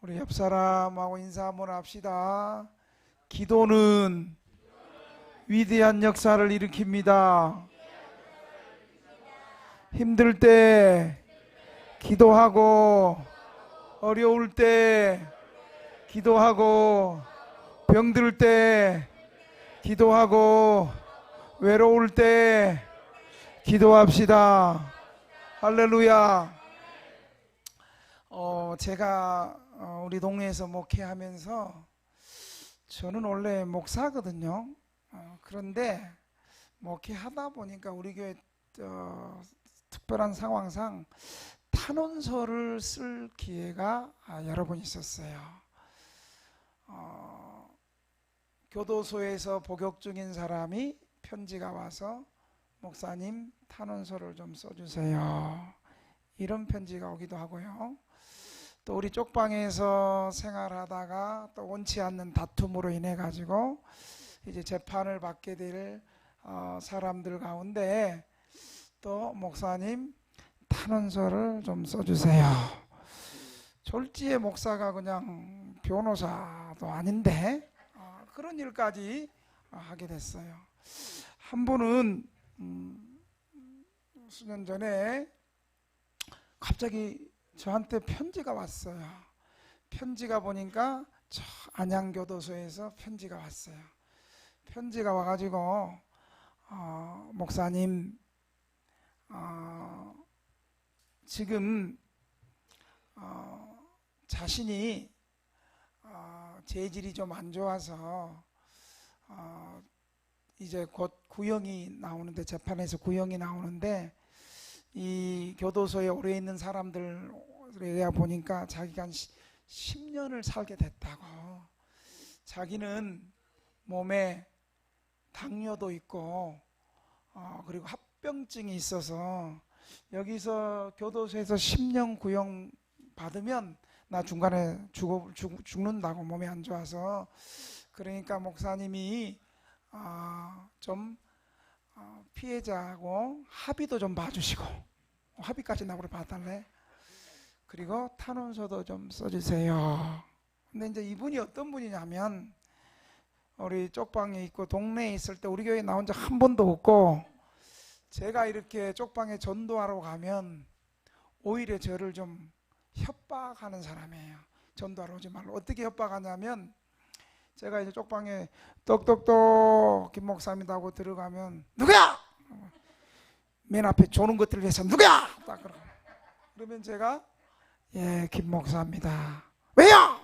우리 옆 사람하고 인사 한번 합시다. 기도는 위대한 역사를 일으킵니다. 힘들 때 기도하고, 어려울 때 기도하고, 병들 때 기도하고, 외로울 때 기도합시다. 할렐루야. 제가 우리 동네에서 목회하면서, 저는 원래 목사거든요. 그런데 목회하다 보니까 우리 교회 특별한 상황상 탄원서를 쓸 기회가 여러 번 있었어요. 교도소에서 복역 중인 사람이 편지가 와서 목사님 탄원서를 좀 써주세요, 이런 편지가 오기도 하고요. 또 우리 쪽방에서 생활하다가 또 원치 않는 다툼으로 인해 가지고 이제 재판을 받게 될 사람들 가운데 또 목사님 탄원서를 좀 써주세요. 졸지에 목사가 그냥 변호사도 아닌데 그런 일까지 하게 됐어요. 한 분은 수년 전에 갑자기 저한테 편지가 왔어요. 편지가 보니까 저 안양교도소에서 편지가 왔어요. 편지가 와가지고 목사님, 지금 자신이 재질이 좀 안 좋아서 이제 곧 구형이 나오는데, 재판에서 구형이 나오는데, 이 교도소에 오래 있는 사람들에 의해 보니까 자기가 한 10년을 살게 됐다고. 자기는 몸에 당뇨도 있고 그리고 합병증이 있어서 여기서 교도소에서 10년 구형 받으면 나 중간에 죽는다고, 몸이 안 좋아서. 그러니까 목사님이 좀 피해자하고 합의도 좀 봐주시고, 합의까지 나보고 봐달래. 그리고 탄원서도 좀 써주세요. 근데 이제 이분이 어떤 분이냐면, 우리 쪽방에 있고 동네에 있을 때 우리 교회에 나온 적 한 번도 없고, 제가 이렇게 쪽방에 전도하러 가면 오히려 저를 좀 협박하는 사람이에요. 전도하러 오지 말고. 어떻게 협박하냐면, 제가 이제 쪽방에 똑똑똑 김 목사입니다 하고 들어가면, 누구야? 맨 앞에 조는 것들을 위해서 누구야? 딱 그러고. 그러면 제가 예, 김 목사입니다. 왜요?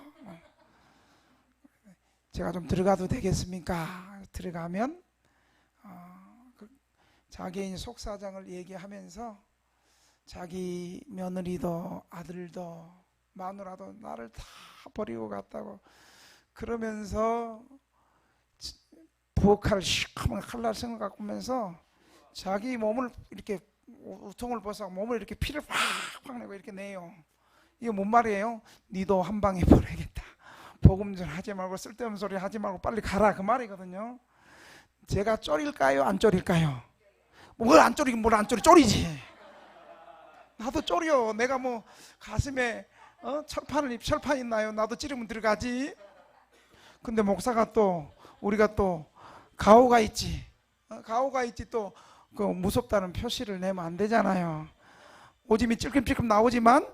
제가 좀 들어가도 되겠습니까? 들어가면 자기의 속사정을 얘기하면서 자기 며느리도 아들도 마누라도 나를 다 버리고 갔다고 그러면서 부엌칼을 시커먼 칼날 생각 갖고 오면서 자기 몸을 이렇게 우통을 벗어 몸을 이렇게 피를 팍팍 내고 이렇게 내요. 이게 뭔 말이에요? 니도 한 방에 보내겠다. 복음 좀 하지 말고 쓸데없는 소리 하지 말고 빨리 가라, 그 말이거든요. 제가 쫄일까요? 안 쫄일까요? 뭘 안 쫄이긴 뭘 안 쫄이, 쫄이지. 나도 쫄여. 내가 뭐 가슴에 철판 있나요? 나도 찌르면 들어가지. 근데 목사가 또 우리가 또 가오가 있지. 가오가 있지. 또 그 무섭다는 표시를 내면 안 되잖아요. 오줌이 찔끔찔끔 나오지만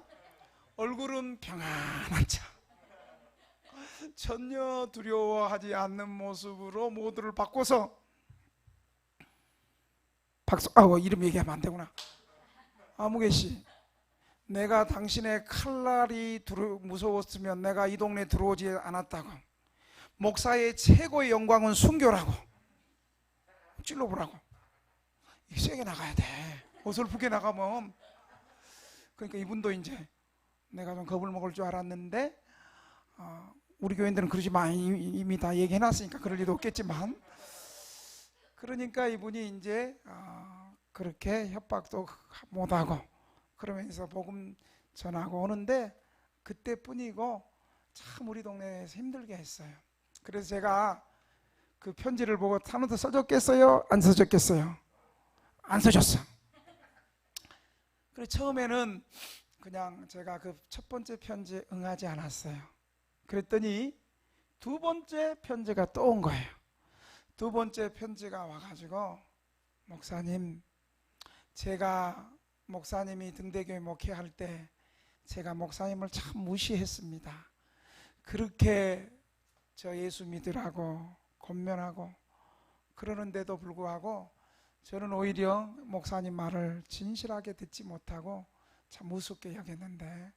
얼굴은 평안한 척, 전혀 두려워하지 않는 모습으로 모두를 바꿔서 이름 얘기하면 안 되구나. 아무개씨, 내가 당신의 칼날이 무서웠으면 내가 이 동네에 들어오지 않았다고. 목사의 최고의 영광은 순교라고. 찔러보라고. 세게 나가야 돼. 어설프게 나가면. 그러니까 이분도 이제 내가 좀 겁을 먹을 줄 알았는데, 우리 교인들은 그러지 마, 이미 다 얘기해놨으니까 그럴 리도 없겠지만, 그러니까 이분이 이제 그렇게 협박도 못하고 그러면서 복음 전하고 오는데, 그때뿐이고 참 우리 동네에서 힘들게 했어요. 그래서 제가 그 편지를 보고 탄원서 써줬겠어요? 안 써줬겠어요? 안 써줬어. 그래서 처음에는 그냥 제가 그 첫 번째 편지에 응하지 않았어요. 그랬더니 두 번째 편지가 또 온 거예요. 두 번째 편지가 와가지고, 목사님, 제가 목사님이 등대교회 목회할 때 제가 목사님을 참 무시했습니다. 그렇게 저 예수 믿으라고 권면하고 그러는데도 불구하고 저는 오히려 목사님 말을 진실하게 듣지 못하고 참 우습게 여겼는데,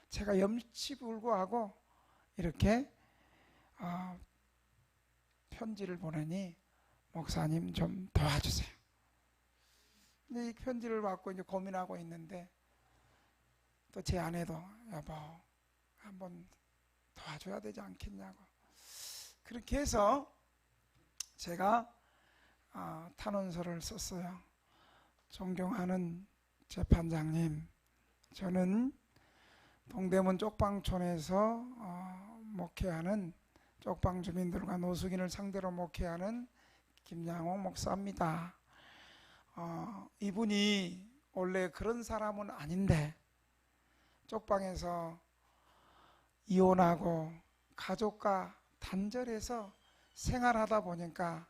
제가 염치불구하고 이렇게 편지를 보내니 목사님 좀 도와주세요. 근데 이 편지를 받고 이제 고민하고 있는데, 또 제 아내도 여보 한번 도와줘야 되지 않겠냐고. 그렇게 해서 제가 탄원서를 썼어요. 존경하는 재판장님, 저는 동대문 쪽방촌에서 목회하는 쪽방 주민들과 노숙인을 상대로 목회하는 김양옥 목사입니다. 이분이 원래 그런 사람은 아닌데 쪽방에서 이혼하고 가족과 단절해서 생활하다 보니까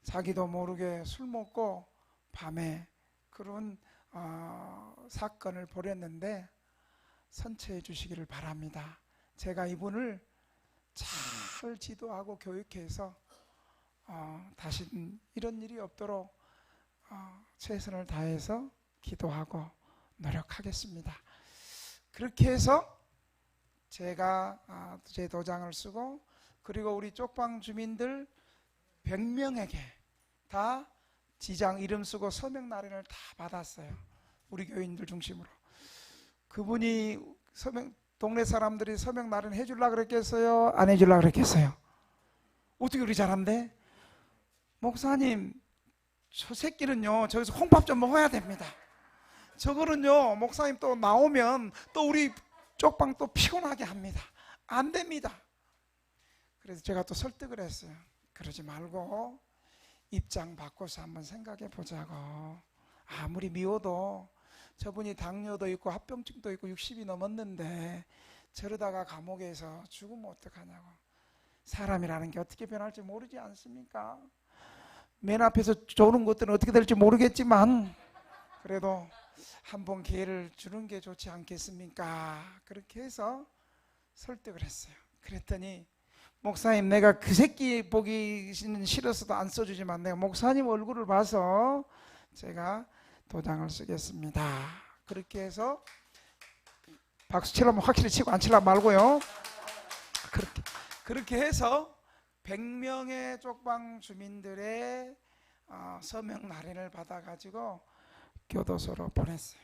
자기도 모르게 술 먹고 밤에 그런 사건을 벌였는데 선처해 주시기를 바랍니다. 제가 이분을 잘 지도하고 교육해서 다시는 이런 일이 없도록 최선을 다해서 기도하고 노력하겠습니다. 그렇게 해서 제가 제 도장을 쓰고, 그리고 우리 쪽방 주민들 100명에게 다 지장 이름 쓰고 서명 날인을 다 받았어요. 우리 교인들 중심으로. 그분이 동네 사람들이 서명 날인 해주려고 그랬겠어요? 안 해주려고 그랬겠어요? 어떻게 그렇게 잘한대? 목사님, 저 새끼는요 저기서 홍밥 좀 먹어야 됩니다. 저거는요 목사님 또 나오면 또 우리 쪽방 또 피곤하게 합니다. 안 됩니다. 그래서 제가 또 설득을 했어요. 그러지 말고 입장 바꿔서 한번 생각해 보자고. 아무리 미워도 저분이 당뇨도 있고 합병증도 있고 60이 넘었는데 저러다가 감옥에서 죽으면 어떡하냐고. 사람이라는 게 어떻게 변할지 모르지 않습니까? 맨 앞에서 좋은 것들은 어떻게 될지 모르겠지만 그래도 한번 기회를 주는 게 좋지 않겠습니까? 그렇게 해서 설득을 했어요. 그랬더니 목사님, 내가 그 새끼 보기 싫어서도 안 써주지만 내가 목사님 얼굴을 봐서 제가 도장을 쓰겠습니다. 그렇게 해서 박수 치려면 확실히 치고 안 치려면 말고요. 그렇게 해서 100명의 쪽방 주민들의 서명 날인을 받아가지고 교도소로 보냈어요.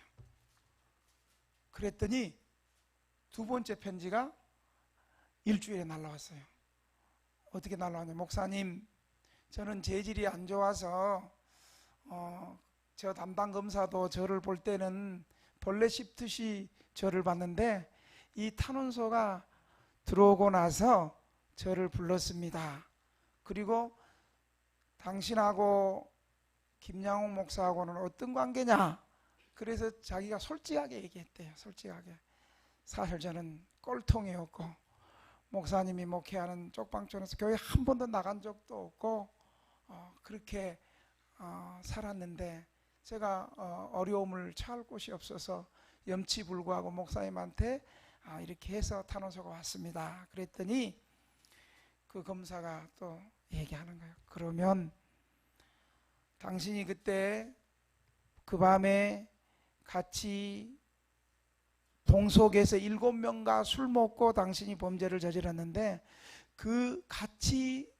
그랬더니 두 번째 편지가 일주일에 날라왔어요. 어떻게 날라왔냐? 목사님, 저는 재질이 안 좋아서 저 담당 검사도 저를 볼 때는 벌레 씹듯이 저를 봤는데 이 탄원서가 들어오고 나서 저를 불렀습니다. 그리고 당신하고 김양옥 목사하고는 어떤 관계냐? 그래서 자기가 솔직하게 얘기했대요. 솔직하게. 사실 저는 꼴통이었고 목사님이 목회하는 쪽방촌에서 교회 한 번도 나간 적도 없고 그렇게 살았는데 제가 어려움을 처할 곳이 없어서 염치불구하고 목사님한테 이렇게 해서 탄원서가 왔습니다. 그랬더니 그 검사가 또 얘기하는 거예요. 그러면 당신이 그때 그 밤에 같이 동석에서 7명과 술 먹고 당신이 범죄를 저질렀는데 그 같이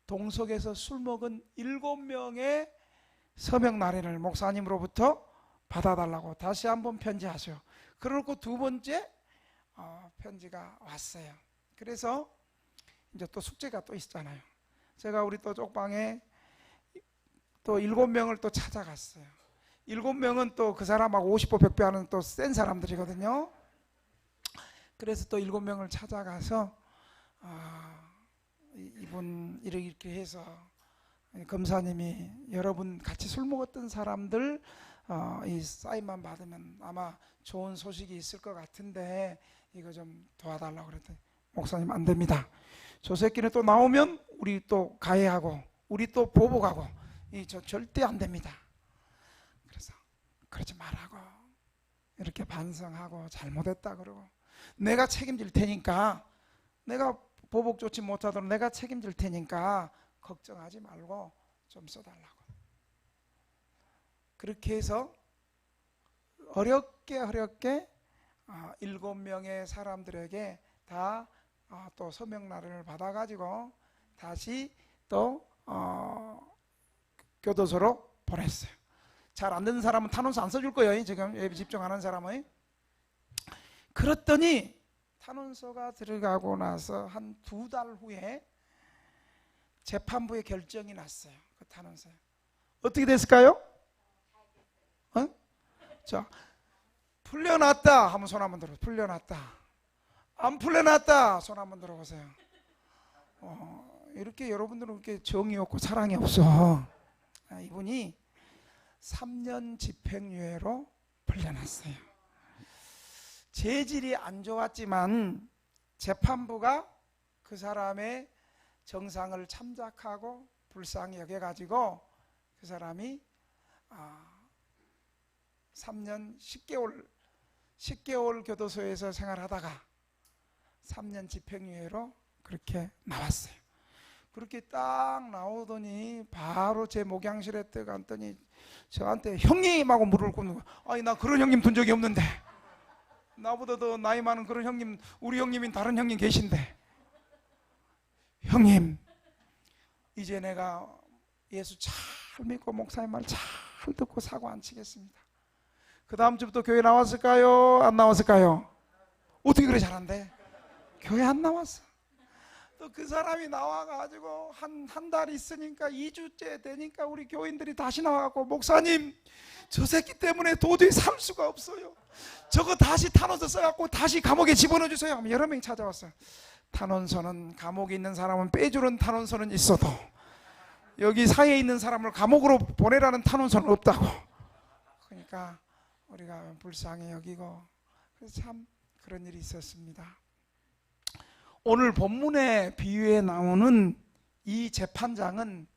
동석에서 술 먹은 7명의 서명 날인을 목사님으로부터 받아달라고 다시 한번 편지하세요. 그러고 두 번째 편지가 왔어요. 그래서 이제 또 숙제가 또 있잖아요. 제가 우리 또 쪽방에 또 7명을 또 찾아갔어요. 7명은 또 그 사람하고 50보 100배 하는 또 센 사람들이거든요. 그래서 또 7명을 찾아가서 이분 이렇게 해서 검사님이 여러분 같이 술 먹었던 사람들 이 사인만 받으면 아마 좋은 소식이 있을 것 같은데 이거 좀 도와달라고 그랬더니 목사님 안 됩니다. 저 새끼는 또 나오면 우리 또 가해하고 우리 또 보복하고 저 절대 안 됩니다. 그래서 그러지 말라고 이렇게 반성하고 잘못했다 그러고 내가 책임질 테니까 내가 보복 좋지 못하도록 내가 책임질 테니까 걱정하지 말고 좀 써달라고. 그렇게 해서 어렵게 7명의 사람들에게 다 또 서명란을 받아가지고 다시 또 교도소로 보냈어요. 잘 안 되는 사람은 탄원서 안 써줄 거예요. 지금 예비 집중하는 사람은. 그랬더니 탄원서가 들어가고 나서 한 2달 후에 재판부의 결정이 났어요. 그 탄원서에 어떻게 됐을까요? 자, 풀려났다 하면 손 한번 들어. 풀려났다. 안 풀려났다 손 한번 들어보세요. 이렇게 여러분들은 이렇게 정이 없고 사랑이 없어. 이분이 3년 집행유예로 풀려났어요. 재질이 안 좋았지만 재판부가 그 사람의 정상을 참작하고 불쌍히 여겨가지고 그 사람이 3년 10개월 교도소에서 생활하다가 3년 집행유예로 그렇게 나왔어요. 그렇게 딱 나오더니 바로 제 목양실에 들어갔더니 저한테 형님하고 물을 꿇는 거예요. 아니 나 그런 형님 둔 적이 없는데, 나보다 더 나이 많은 그런 형님, 우리 형님인 다른 형님 계신데, 형님 이제 내가 예수 잘 믿고 목사님 말 잘 듣고 사고 안 치겠습니다. 그 다음 주부터 교회 나왔을까요? 안 나왔을까요? 어떻게 그래 잘한대? 교회 안 나왔어. 또 그 사람이 나와가지고 한 달 있으니까 2주째 되니까 우리 교인들이 다시 나와갖고 목사님 저 새끼 때문에 도저히 살 수가 없어요. 저거 다시 탄원서 써갖고 다시 감옥에 집어넣어주세요 하면 여러 명이 찾아왔어요. 탄원서는 감옥에 있는 사람은 빼주는 탄원서는 있어도 여기 사이에 있는 사람을 감옥으로 보내라는 탄원서는 없다고. 그러니까 우리가 불쌍히 여기고, 그래서 참 그런 일이 있었습니다. 오늘 본문의 비유에 나오는 이 재판장은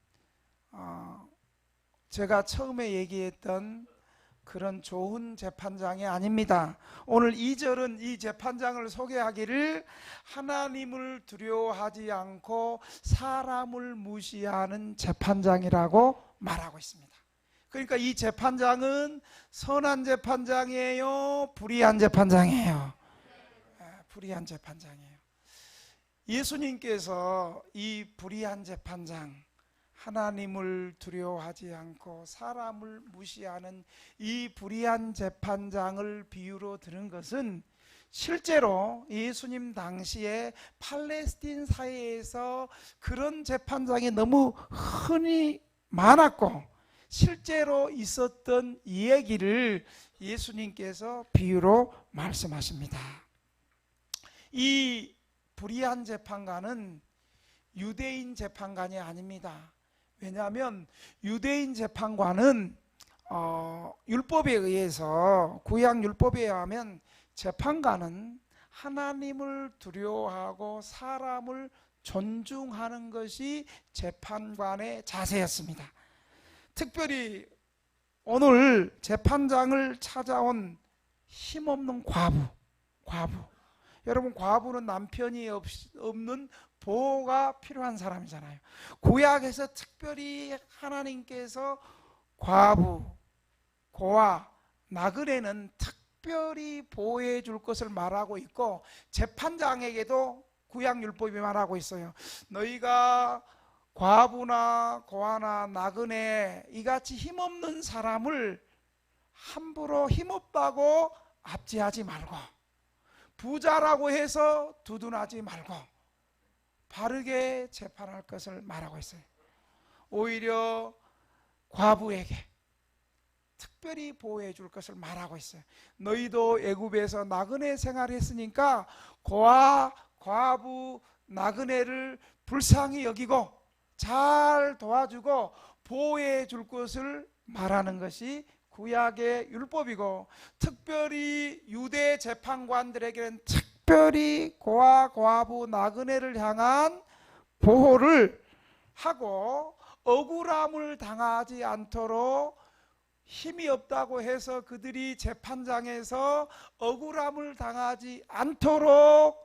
제가 처음에 얘기했던 그런 좋은 재판장이 아닙니다. 오늘 2절은 이 재판장을 소개하기를 하나님을 두려워하지 않고 사람을 무시하는 재판장이라고 말하고 있습니다. 그러니까 이 재판장은 선한 재판장이에요? 불의한 재판장이에요? 불의한 재판장이에요. 예수님께서 이 불의한 재판장, 하나님을 두려워하지 않고 사람을 무시하는 이 불의한 재판장을 비유로 들은 것은 실제로 예수님 당시에 팔레스틴 사회에서 그런 재판장이 너무 흔히 많았고 실제로 있었던 이야기를 예수님께서 비유로 말씀하십니다. 이 불의한 재판관은 유대인 재판관이 아닙니다. 왜냐하면 유대인 재판관은 율법에 의해서, 구약 율법에 의하면 재판관은 하나님을 두려워하고 사람을 존중하는 것이 재판관의 자세였습니다. 특별히 오늘 재판장을 찾아온 힘없는 과부. 여러분, 과부는 남편이 없는 보호가 필요한 사람이잖아요. 구약에서 특별히 하나님께서 과부, 고아, 나그네는 특별히 보호해 줄 것을 말하고 있고, 재판장에게도 구약 율법이 말하고 있어요. 너희가 과부나 고아나 나그네 이같이 힘없는 사람을 함부로 힘없다고 압제하지 말고, 부자라고 해서 두둔하지 말고 바르게 재판할 것을 말하고 있어요. 오히려 과부에게 특별히 보호해 줄 것을 말하고 있어요. 너희도 애굽에서 나그네 생활했으니까 고아, 과부, 나그네를 불쌍히 여기고 잘 도와주고 보호해 줄 것을 말하는 것이 구약의 율법이고, 특별히 유대 재판관들에게는 특별히 고아, 과부, 나그네를 향한 보호를 하고, 억울함을 당하지 않도록 힘이 없다고 해서 그들이 재판장에서 억울함을 당하지 않도록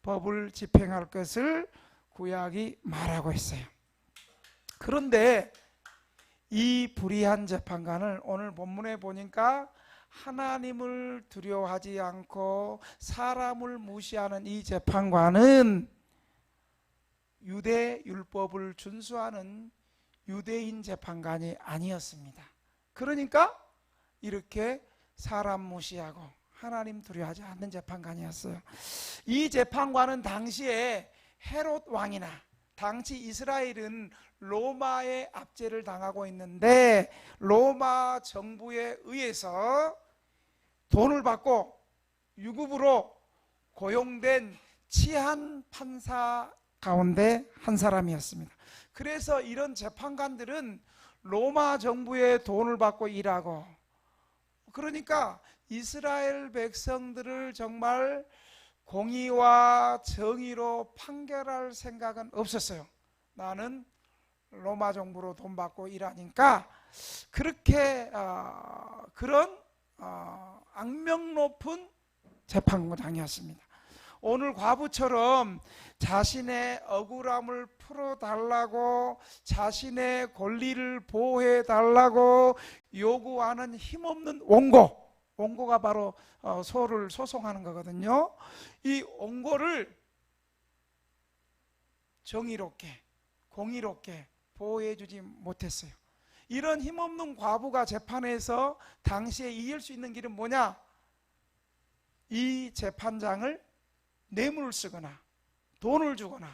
법을 집행할 것을 구약이 말하고 있어요. 그런데 이 불의한 재판관을 오늘 본문에 보니까 하나님을 두려워하지 않고 사람을 무시하는 이 재판관은 유대 율법을 준수하는 유대인 재판관이 아니었습니다. 그러니까 이렇게 사람 무시하고 하나님 두려워하지 않는 재판관이었어요. 이 재판관은 당시에 헤롯 왕이나, 당시 이스라엘은 로마의 압제를 당하고 있는데 로마 정부에 의해서 돈을 받고 유급으로 고용된 치안 판사 가운데 한 사람이었습니다. 그래서 이런 재판관들은 로마 정부의 돈을 받고 일하고, 그러니까 이스라엘 백성들을 정말 공의와 정의로 판결할 생각은 없었어요. 나는 로마 정부로 돈 받고 일하니까. 그렇게 그런 악명 높은 재판장이었습니다. 오늘 과부처럼 자신의 억울함을 풀어달라고, 자신의 권리를 보호해달라고 요구하는 힘없는 원고가 바로 소를 소송하는 거거든요. 이 원고를 정의롭게, 공의롭게 보호해주지 못했어요. 이런 힘없는 과부가 재판에서 당시에 이길 수 있는 길은 뭐냐? 이 재판장을 뇌물을 쓰거나 돈을 주거나,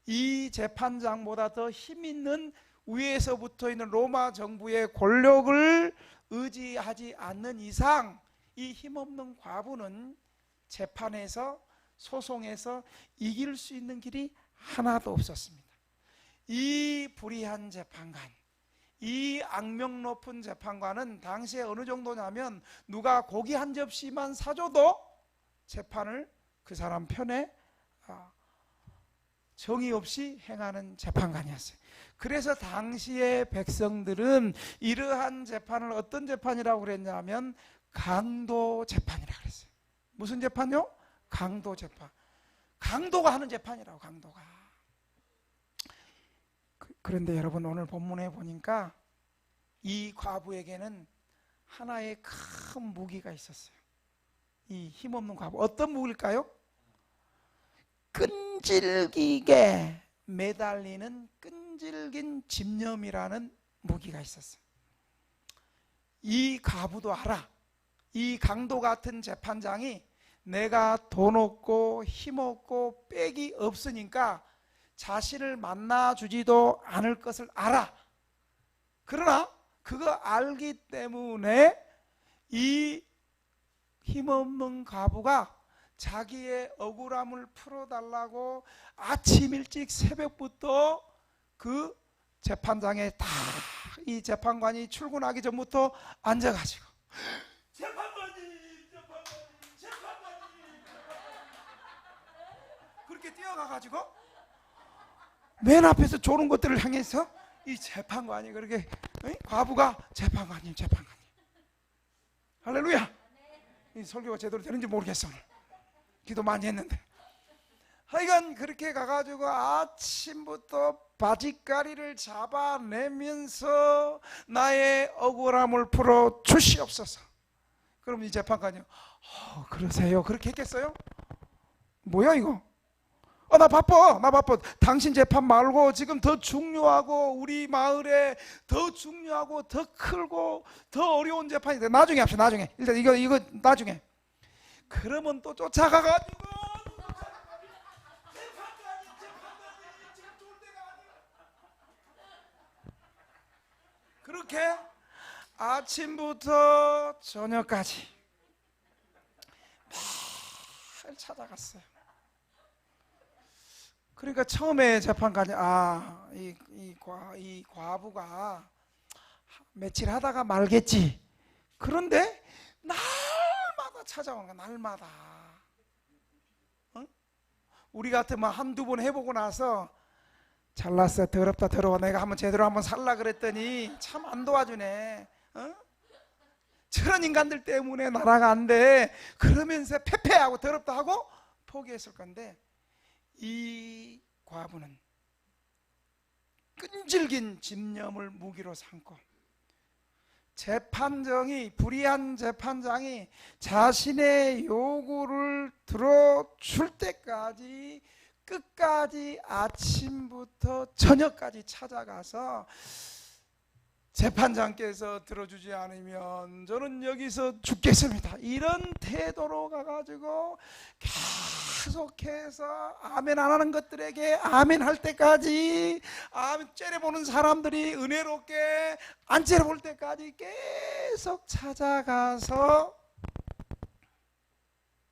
이 재판장보다 더 힘있는 위에서 붙어있는 로마 정부의 권력을 의지하지 않는 이상 이 힘없는 과부는 재판에서, 소송에서 이길 수 있는 길이 하나도 없었습니다. 이 불의한 재판관, 이 악명 높은 재판관은 당시에 어느 정도냐면 누가 고기 한 접시만 사줘도 재판을 그 사람 편에 정의 없이 행하는 재판관이었어요. 그래서 당시의 백성들은 이러한 재판을 어떤 재판이라고 그랬냐면 강도 재판이라고 그랬어요. 무슨 재판요? 강도 재판. 강도가 하는 재판이라고, 강도가. 그런데 여러분, 오늘 본문에 보니까 이 과부에게는 하나의 큰 무기가 있었어요. 이 힘없는 과부, 어떤 무기일까요? 끈질기게 매달리는 끈질긴 집념이라는 무기가 있었어요. 이 과부도 알아. 이 강도 같은 재판장이 내가 돈 없고 힘 없고 빽이 없으니까 자신을 만나주지도 않을 것을 알아. 그러나 그거 알기 때문에 이 힘없는 과부가 자기의 억울함을 풀어달라고 아침 일찍 새벽부터 그 재판장에 다 이 재판관이 출근하기 전부터 앉아가지고 재판관님 그렇게 뛰어가가지고 맨 앞에서 조는 것들을 향해서 이 재판관이 그렇게, 과부가 재판관님 할렐루야. 이 설교가 제대로 되는지 모르겠어. 기도 많이 했는데 하여간 그렇게 가가지고 아침부터 바지가리를 잡아내면서 나의 억울함을 풀어 주시옵소서. 그럼 이 재판관이 그러세요? 그렇게 했겠어요? 뭐야 이거? 나 바빠. 당신 재판 말고 지금 더 중요하고 우리 마을에 더 중요하고 더 크고 더 어려운 재판이 돼. 나중에 합시다. 나중에. 일단 이거 나중에. 그러면 또 쫓아가가지고 재판관이 지금 좋을 때가 아니야. 그렇게 아침부터 저녁까지 매일 찾아갔어요. 그러니까 처음에 재판관이 이 과부가 며칠 하다가 말겠지. 그런데 날마다 찾아오는 거야. 날마다. 어? 우리 같으면 한두 번 해보고 나서 잘났어, 더럽다, 더러워, 내가 한번 제대로 한번 살라 그랬더니 참 안 도와주네. 어? 저런 인간들 때문에 나라가 안 돼. 그러면서 패패하고 더럽다 하고 포기했을 건데, 이 과부는 끈질긴 집념을 무기로 삼고 불의한 재판장이 자신의 요구를 들어줄 때까지 끝까지 아침부터 저녁까지 찾아가서 재판장께서 들어주지 않으면 저는 여기서 죽겠습니다, 이런 태도로 가가지고 계속해서 아멘 안 하는 것들에게 아멘 할 때까지, 아멘 째려보는 사람들이 은혜롭게 안 째려볼 때까지 계속 찾아가서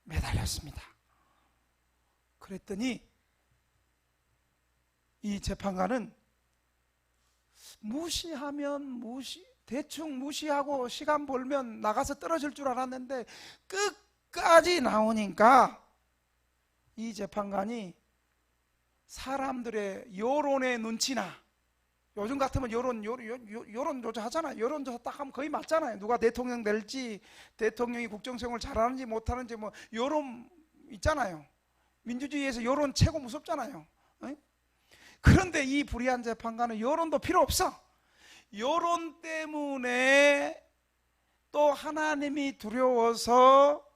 매달렸습니다. 그랬더니 이 재판관은 대충 무시하고 시간 벌면 나가서 떨어질 줄 알았는데 끝까지 나오니까 이 재판관이 사람들의 여론의 눈치나, 요즘 같으면 여론조사 하잖아요. 여론조사 딱 하면 거의 맞잖아요. 누가 대통령 될지, 대통령이 국정생활 잘하는지 못하는지 뭐 여론 있잖아요. 민주주의에서 여론 최고 무섭잖아요. 그런데 이 불의한 재판관은 여론도 필요 없어. 여론 때문에 또 하나님이 두려워서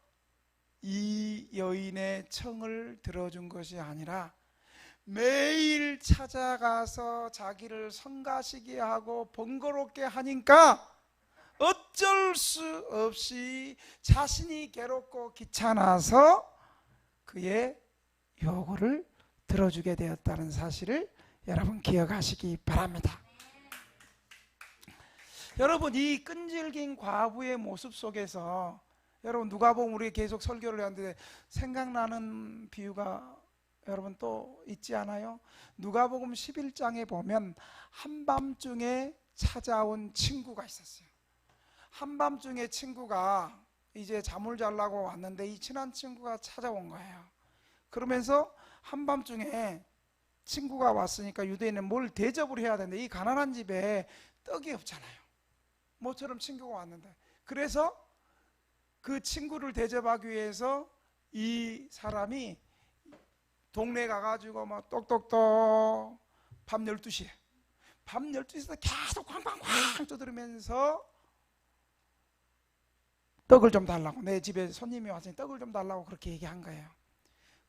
이 여인의 청을 들어준 것이 아니라 매일 찾아가서 자기를 성가시게 하고 번거롭게 하니까 어쩔 수 없이 자신이 괴롭고 귀찮아서 그의 요구를 들어주게 되었다는 사실을 여러분 기억하시기 바랍니다. 여러분, 이 끈질긴 과부의 모습 속에서 여러분 누가복음 우리 계속 설교를 하는데 생각나는 비유가 여러분 또 있지 않아요? 누가복음 11장에 보면 한밤중에 찾아온 친구가 있었어요. 한밤중에 친구가 이제 잠을 자려고 왔는데 이 친한 친구가 찾아온 거예요. 그러면서 한밤중에 친구가 왔으니까 유대인은 뭘 대접을 해야 되는데 이 가난한 집에 떡이 없잖아요. 모처럼 친구가 왔는데, 그래서 그 친구를 대접하기 위해서 이 사람이 동네 가가지고 막 똑똑똑 밤 12시에 계속 쾅쾅쾅 두드리면서 떡을 좀 달라고, 내 집에 손님이 왔으니 떡을 좀 달라고 그렇게 얘기한 거예요.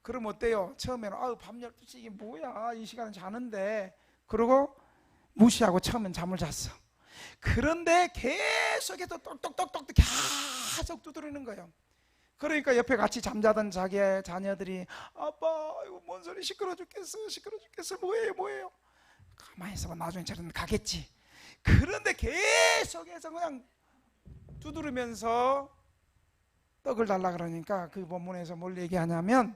그럼 어때요? 처음에는 밤 12시 이게 뭐야, 이 시간은 자는데, 그러고 무시하고 처음엔 잠을 잤어. 그런데 계속해서 똑똑똑똑 계속 두드리는 거예요. 그러니까 옆에 같이 잠자던 자기의 자녀들이 아빠 이거 뭔 소리, 시끄러 죽겠어 뭐예요. 가만히 있어봐, 나중에 저런 가겠지. 그런데 계속해서 그냥 두드리면서 떡을 달라 그러니까 그 본문에서 뭘 얘기하냐면,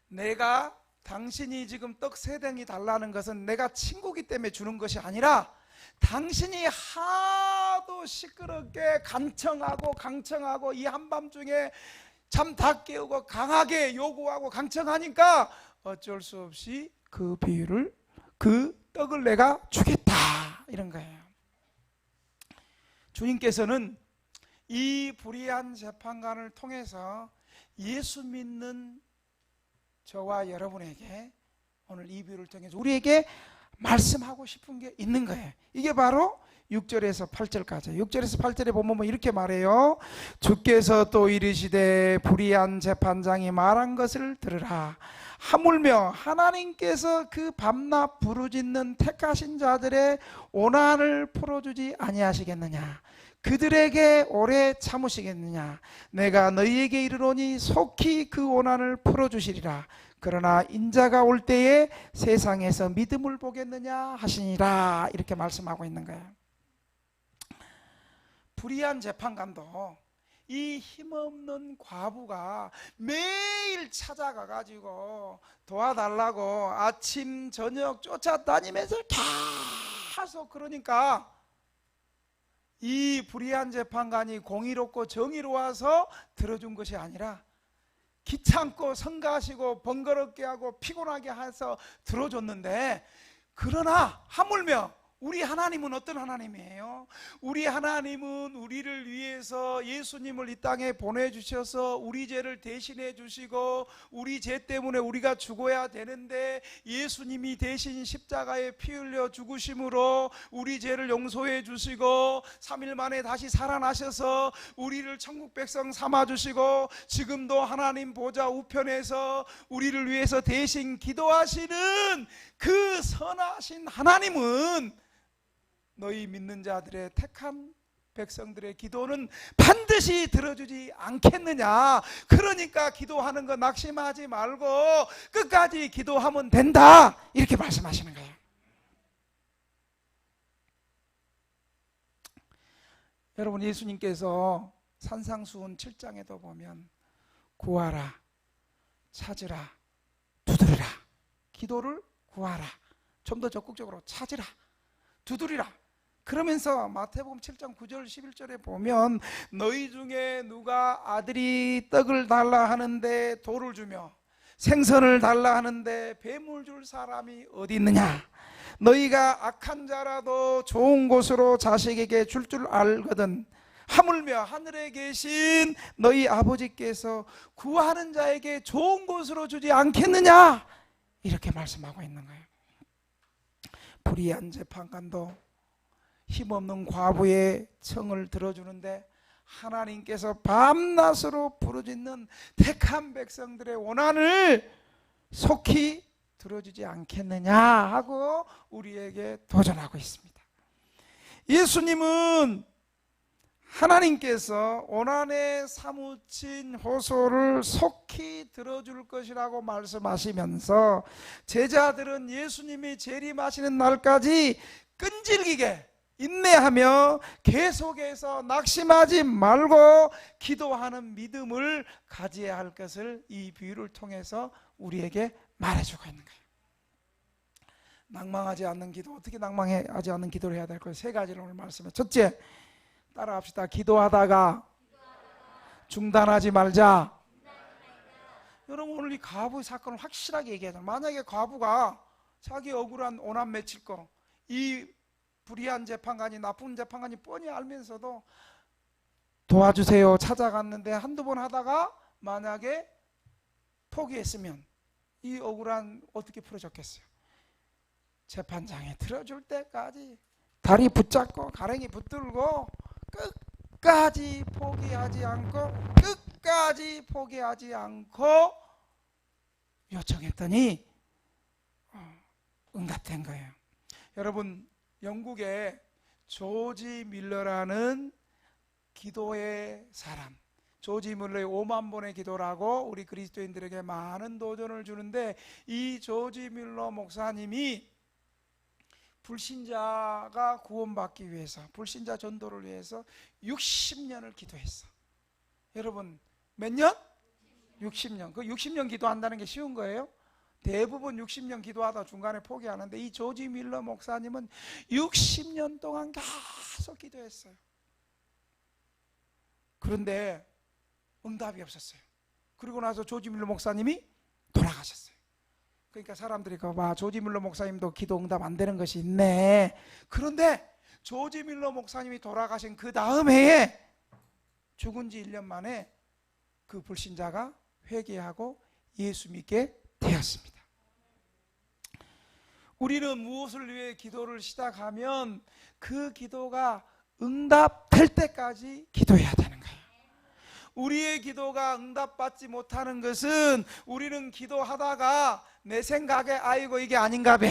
내가 당신이 지금 떡 3덩이 달라는 것은 내가 친구기 때문에 주는 것이 아니라 당신이 하도 시끄럽게 강청하고 이 한밤중에 잠 다 깨우고 강하게 요구하고 강청하니까 어쩔 수 없이 그 떡을 내가 주겠다, 이런 거예요. 주님께서는 이 불의한 재판관을 통해서 예수 믿는 저와 여러분에게 오늘 이 비유를 통해서 우리에게 말씀하고 싶은 게 있는 거예요. 이게 바로 6절에서 8절까지. 6절에서 8절에 보면 이렇게 말해요. 주께서 또 이르시되 불의한 재판장이 말한 것을 들으라. 하물며 하나님께서 그 밤낮 부르짖는 택하신 자들의 오난을 풀어주지 아니하시겠느냐. 그들에게 오래 참으시겠느냐. 내가 너희에게 이르노니 속히 그 오난을 풀어주시리라. 그러나 인자가 올 때에 세상에서 믿음을 보겠느냐 하시니라. 이렇게 말씀하고 있는 거예요. 불의한 재판관도 이 힘없는 과부가 매일 찾아가가지고 도와달라고 아침 저녁 쫓아다니면서 계속 그러니까 이 불의한 재판관이 공의롭고 정의로워서 들어준 것이 아니라 귀찮고 성가시고 번거롭게 하고 피곤하게 해서 들어줬는데, 그러나 하물며 우리 하나님은 어떤 하나님이에요? 우리 하나님은 우리를 위해서 예수님을 이 땅에 보내주셔서 우리 죄를 대신해 주시고, 우리 죄 때문에 우리가 죽어야 되는데 예수님이 대신 십자가에 피 흘려 죽으심으로 우리 죄를 용서해 주시고 3일 만에 다시 살아나셔서 우리를 천국 백성 삼아 주시고, 지금도 하나님 보좌 우편에서 우리를 위해서 대신 기도하시는 그 선하신 하나님은 너희 믿는 자들의 택한 백성들의 기도는 반드시 들어주지 않겠느냐. 그러니까 기도하는 거 낙심하지 말고 끝까지 기도하면 된다, 이렇게 말씀하시는 거예요. 여러분, 예수님께서 산상수훈 7장에도 보면 구하라, 찾으라, 두드리라, 기도를 구하라, 좀 더 적극적으로 찾으라, 두드리라, 그러면서 마태복음 7장 9절 11절에 보면 너희 중에 누가 아들이 떡을 달라 하는데 돌을 주며 생선을 달라 하는데 뱀을 줄 사람이 어디 있느냐. 너희가 악한 자라도 좋은 곳으로 자식에게 줄 줄 알거든 하물며 하늘에 계신 너희 아버지께서 구하는 자에게 좋은 곳으로 주지 않겠느냐, 이렇게 말씀하고 있는 거예요. 불의한 재판관도 힘없는 과부의 청을 들어주는데 하나님께서 밤낮으로 부르짖는 택한 백성들의 원한을 속히 들어주지 않겠느냐 하고 우리에게 도전하고 있습니다. 예수님은 하나님께서 원한에 사무친 호소를 속히 들어줄 것이라고 말씀하시면서 제자들은 예수님이 재림하시는 날까지 끈질기게 인내하며 계속해서 낙심하지 말고 기도하는 믿음을 가져야 할 것을 이 비유를 통해서 우리에게 말해주고 있는 거예요. 낭망하지 않는 기도, 어떻게 낭망하지 않는 기도를 해야 될까요? 세 가지를 오늘 말씀해. 첫째, 따라합시다. 기도하다가 중단하지 말자. 여러분, 오늘 이 과부의 사건을 확실하게 얘기하잖아요. 만약에 과부가 자기 억울한 오남 맺힐 거, 이 불의한 재판관이, 나쁜 재판관이 뻔히 알면서도 도와주세요 찾아갔는데 한두 번 하다가 만약에 포기했으면 이 억울한 어떻게 풀어졌겠어요? 재판장에 들어줄 때까지 다리 붙잡고 가랭이 붙들고 끝까지 포기하지 않고 요청했더니 응답된 거예요. 여러분, 영국의 조지 밀러라는 기도의 사람, 조지 밀러의 5만 번의 기도라고 우리 그리스도인들에게 많은 도전을 주는데, 이 조지 밀러 목사님이 불신자가 구원받기 위해서, 불신자 전도를 위해서 60년을 기도했어. 여러분, 몇 년? 60년. 그 60년 기도한다는 게 쉬운 거예요? 대부분 60년 기도하다 중간에 포기하는데 이 조지 밀러 목사님은 60년 동안 계속 기도했어요. 그런데 응답이 없었어요. 그리고 나서 조지 밀러 목사님이 돌아가셨어요. 그러니까 사람들이 봐, 조지 밀러 목사님도 기도 응답 안 되는 것이 있네. 그런데 조지 밀러 목사님이 돌아가신 그 다음 해에 죽은 지 1년 만에 그 불신자가 회개하고 예수 믿게 되었습니다. 우리는 무엇을 위해 기도를 시작하면 그 기도가 응답될 때까지 기도해야 되는 거예요. 우리의 기도가 응답받지 못하는 것은 우리는 기도하다가 내 생각에 아이고 이게 아닌가 봐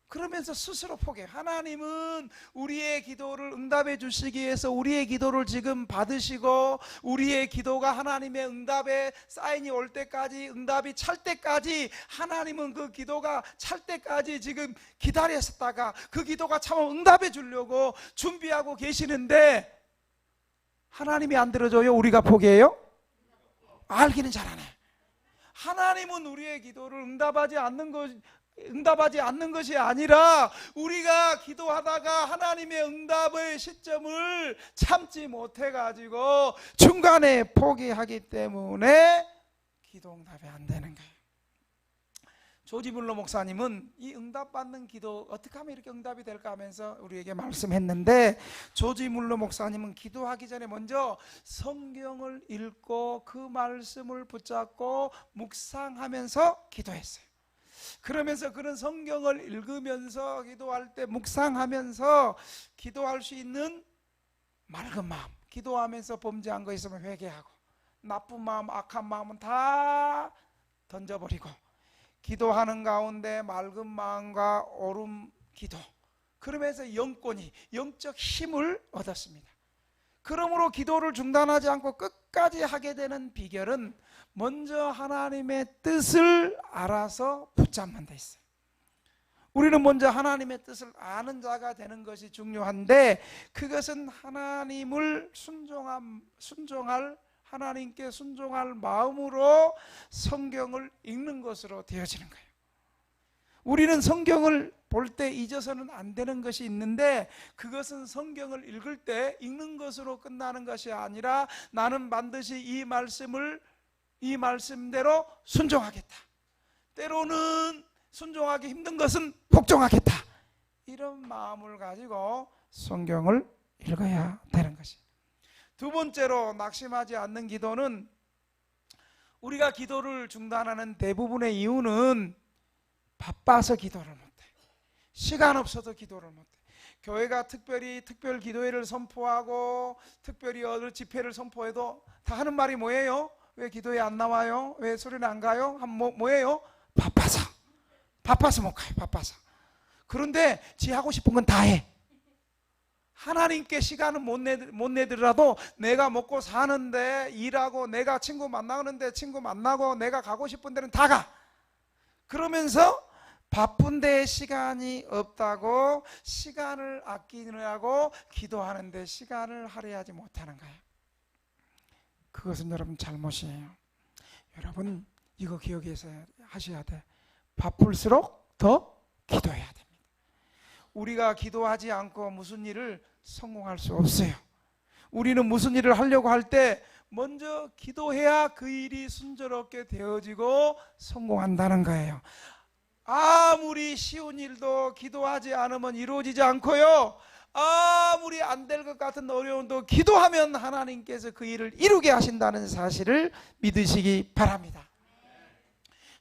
그러면서 스스로 포기해. 하나님은 우리의 기도를 응답해 주시기 위해서 우리의 기도를 지금 받으시고 우리의 기도가 하나님의 응답의 사인이 올 때까지, 응답이 찰 때까지, 하나님은 그 기도가 찰 때까지 지금 기다렸다가 그 기도가 차면 응답해 주려고 준비하고 계시는데 하나님이 안 들어줘요? 우리가 포기해요? 알기는 잘하네. 하나님은 우리의 기도를 응답하지 않는 것 응답하지 않는 것이 아니라 우리가 기도하다가 하나님의 응답의 시점을 참지 못해가지고 중간에 포기하기 때문에 기도 응답이 안 되는 거예요. 조지 물러 목사님은 이 응답받는 기도 어떻게 하면 이렇게 응답이 될까 하면서 우리에게 말씀했는데, 조지 물러 목사님은 기도하기 전에 먼저 성경을 읽고 그 말씀을 붙잡고 묵상하면서 기도했어요. 그러면서 그런 성경을 읽으면서 기도할 때 묵상하면서 기도할 수 있는 맑은 마음, 기도하면서 범죄한 거 있으면 회개하고 나쁜 마음, 악한 마음은 다 던져버리고 기도하는 가운데 맑은 마음과 옳은 기도, 그러면서 영권이 영적 힘을 얻었습니다. 그러므로 기도를 중단하지 않고 끝까지 하게 되는 비결은 먼저 하나님의 뜻을 알아서 붙잡는 데 있어요. 우리는 먼저 하나님의 뜻을 아는 자가 되는 것이 중요한데, 그것은 하나님을 순종할 하나님께 순종할 마음으로 성경을 읽는 것으로 되어지는 거예요. 우리는 성경을 볼 때 잊어서는 안 되는 것이 있는데, 그것은 성경을 읽을 때 읽는 것으로 끝나는 것이 아니라 나는 반드시 이 말씀대로 순종하겠다. 때로는 순종하기 힘든 것은 복종하겠다. 이런 마음을 가지고 성경을 읽어야 되는 것이. 두 번째로, 낙심하지 않는 기도는, 우리가 기도를 중단하는 대부분의 이유는 바빠서 기도를 못해. 시간 없어도 기도를 못해. 교회가 특별 기도회를 선포하고 특별히 어느 집회를 선포해도 다 하는 말이 뭐예요? 왜 기도회 안 나와요? 왜 소리는 안 가요? 뭐예요? 바빠서 못 가요. 바빠서. 그런데 지 하고 싶은 건 다 해. 하나님께 시간은 못 내더라도 내가 먹고 사는데 일하고, 내가 친구 만나는데 친구 만나고, 내가 가고 싶은 데는 다 가. 그러면서 바쁜데 시간이 없다고 시간을 아끼느라고 기도하는데 시간을 할애하지 못하는 거예요. 그것은 여러분 잘못이에요. 여러분 이거 기억해서 하셔야 돼. 바쁠수록 더 기도해야 됩니다. 우리가 기도하지 않고 무슨 일을 성공할 수 없어요. 우리는 무슨 일을 하려고 할 때 먼저 기도해야 그 일이 순조롭게 되어지고 성공한다는 거예요. 아무리 쉬운 일도 기도하지 않으면 이루어지지 않고요, 아무리 안 될 것 같은 어려움도 기도하면 하나님께서 그 일을 이루게 하신다는 사실을 믿으시기 바랍니다.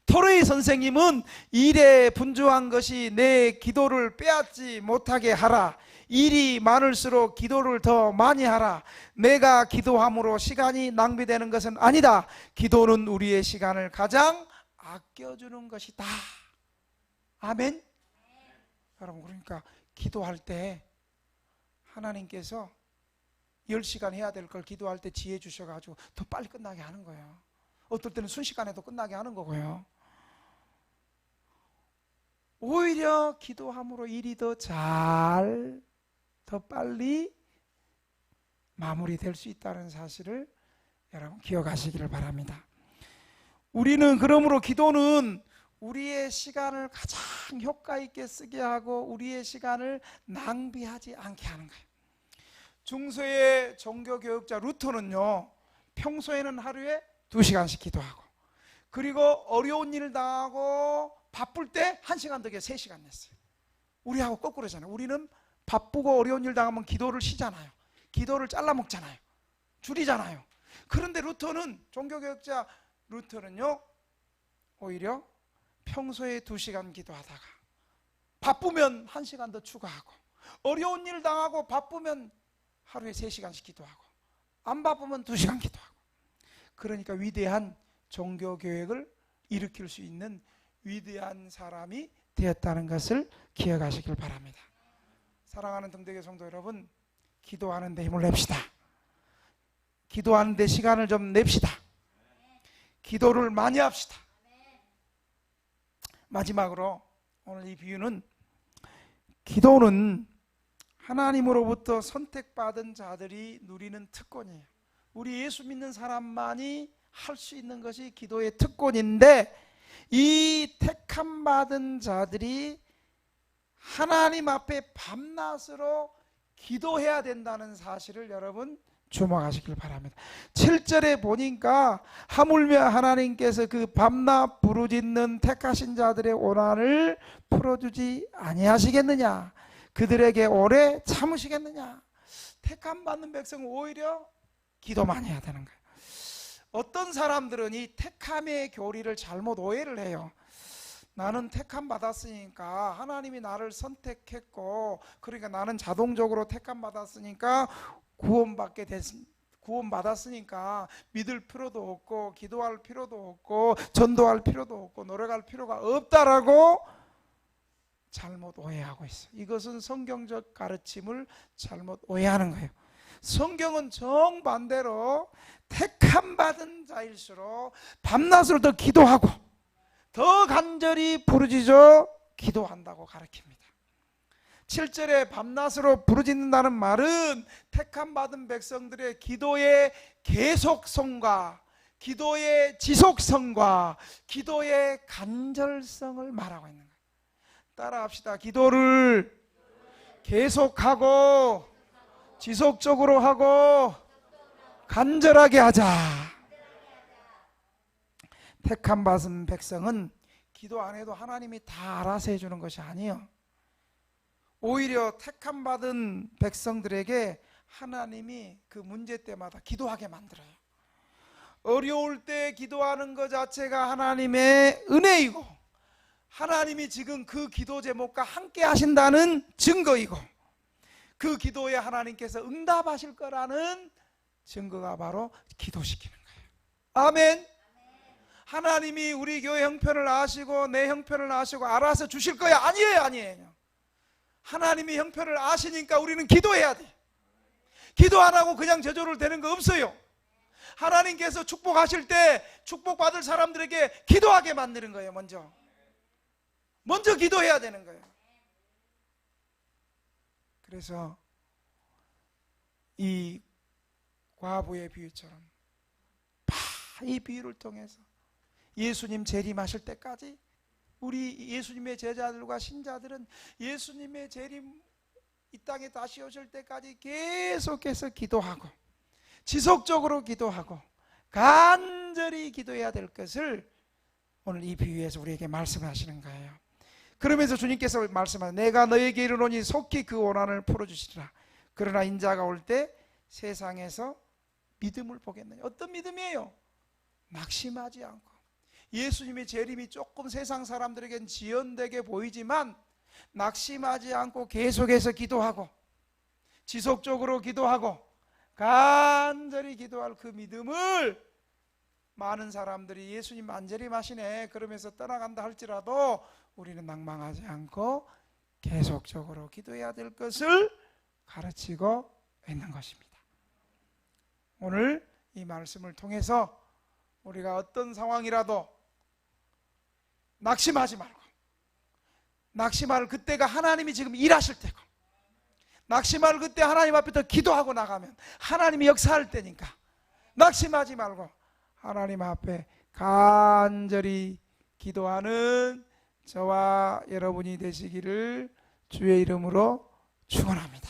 토레이 선생님은 일에 분주한 것이 내 기도를 빼앗지 못하게 하라. 일이 많을수록 기도를 더 많이 하라. 내가 기도함으로 시간이 낭비되는 것은 아니다. 기도는 우리의 시간을 가장 아껴주는 것이다. 아멘. 여러분, 그러니까 기도할 때 하나님께서 10시간 해야 될 걸 기도할 때 지혜 주셔가지고 더 빨리 끝나게 하는 거예요. 어떨 때는 순식간에도 끝나게 하는 거고요. 오히려 기도함으로 일이 더 빨리 마무리될 수 있다는 사실을 여러분 기억하시기를 바랍니다. 우리는 그러므로 기도는 우리의 시간을 가장 효과 있게 쓰게 하고 우리의 시간을 낭비하지 않게 하는 거예요. 중세의 종교교육자 루터는요, 평소에는 하루에 2시간씩 기도하고, 그리고 어려운 일 당하고 바쁠 때 1시간 더 3시간 냈어요. 우리하고 거꾸로잖아요. 우리는 바쁘고 어려운 일 당하면 기도를 쉬잖아요. 기도를 잘라먹잖아요. 줄이잖아요. 그런데 종교교육자 루터는요, 오히려 평소에 2시간 기도하다가 바쁘면 1시간 더 추가하고, 어려운 일 당하고 바쁘면 하루에 3시간씩 기도하고, 안 바쁘면 2시간 기도하고. 그러니까 위대한 종교교육을 일으킬 수 있는 위대한 사람이 되었다는 것을 기억하시길 바랍니다. 사랑하는 등대교 성도 여러분, 기도하는 데 힘을 냅시다. 기도하는 데 시간을 좀 냅시다. 기도를 많이 합시다. 마지막으로 오늘 이 비유는, 기도는 하나님으로부터 선택받은 자들이 누리는 특권이에요. 우리 예수 믿는 사람만이 할 수 있는 것이 기도의 특권인데, 이 택함 받은 자들이 하나님 앞에 밤낮으로 기도해야 된다는 사실을 여러분 주목하시길 바랍니다. 7절에 보니까 하물며 하나님께서 그 밤낮 부르짖는 택하신 자들의 고난을 풀어주지 아니하시겠느냐, 그들에게 오래 참으시겠느냐. 택함 받는 백성은 오히려 기도만 해야 되는 거예요. 어떤 사람들은 이 택함의 교리를 잘못 오해를 해요. 나는 택함 받았으니까, 하나님이 나를 선택했고, 그러니까 나는 자동적으로 택함 받았으니까 구원받았으니까 믿을 필요도 없고 기도할 필요도 없고 전도할 필요도 없고 노력할 필요가 없다라고 잘못 오해하고 있어요. 이것은 성경적 가르침을 잘못 오해하는 거예요. 성경은 정반대로 택함 받은 자일수록 밤낮으로 더 기도하고 더 간절히 부르짖어 기도한다고 가르칩니다. 7절에 밤낮으로 부르짖는다는 말은 택함 받은 백성들의 기도의 계속성과 기도의 지속성과 기도의 간절성을 말하고 있는 거예요. 따라합시다. 기도를 계속하고 지속적으로 하고 간절하게 하자. 택함 받은 백성은 기도 안 해도 하나님이 다 알아서 해주는 것이 아니에요. 오히려 택함 받은 백성들에게 하나님이 그 문제 때마다 기도하게 만들어요. 어려울 때 기도하는 것 자체가 하나님의 은혜이고 하나님이 지금 그 기도 제목과 함께 하신다는 증거이고 그 기도에 하나님께서 응답하실 거라는 증거가 바로 기도시키는 거예요. 아멘. 하나님이 우리 교회 형편을 아시고 내 형편을 아시고 알아서 주실 거야? 아니에요. 하나님이 형편을 아시니까 우리는 기도해야 돼. 기도 안 하고 그냥 저절로 되는 거 없어요. 하나님께서 축복하실 때 축복받을 사람들에게 기도하게 만드는 거예요. 먼저 기도해야 되는 거예요. 그래서 이 과부의 비유처럼 이 비유를 통해서 예수님 재림하실 때까지 우리 예수님의 제자들과 신자들은 예수님의 재림 이 땅에 다시 오실 때까지 계속해서 기도하고 지속적으로 기도하고 간절히 기도해야 될 것을 오늘 이 비유에서 우리에게 말씀하시는 거예요. 그러면서 주님께서 말씀하시는 내가 너에게 이르노니 속히 그 고난을 풀어주시리라. 그러나 인자가 올 때 세상에서 믿음을 보겠느냐. 어떤 믿음이에요? 낙심하지 않고 예수님의 재림이 조금 세상 사람들에겐 지연되게 보이지만 낙심하지 않고 계속해서 기도하고 지속적으로 기도하고 간절히 기도할 그 믿음을 많은 사람들이 예수님 안 재림하시네 그러면서 떠나간다 할지라도 우리는 낭망하지 않고 계속적으로 기도해야 될 것을 가르치고 있는 것입니다. 오늘 이 말씀을 통해서 우리가 어떤 상황이라도 낙심하지 말고 낙심할 그때가 하나님이 지금 일하실 때고 낙심할 그때 하나님 앞에 더 기도하고 나가면 하나님이 역사할 때니까 낙심하지 말고 하나님 앞에 간절히 기도하는 저와 여러분이 되시기를 주의 이름으로 축원합니다.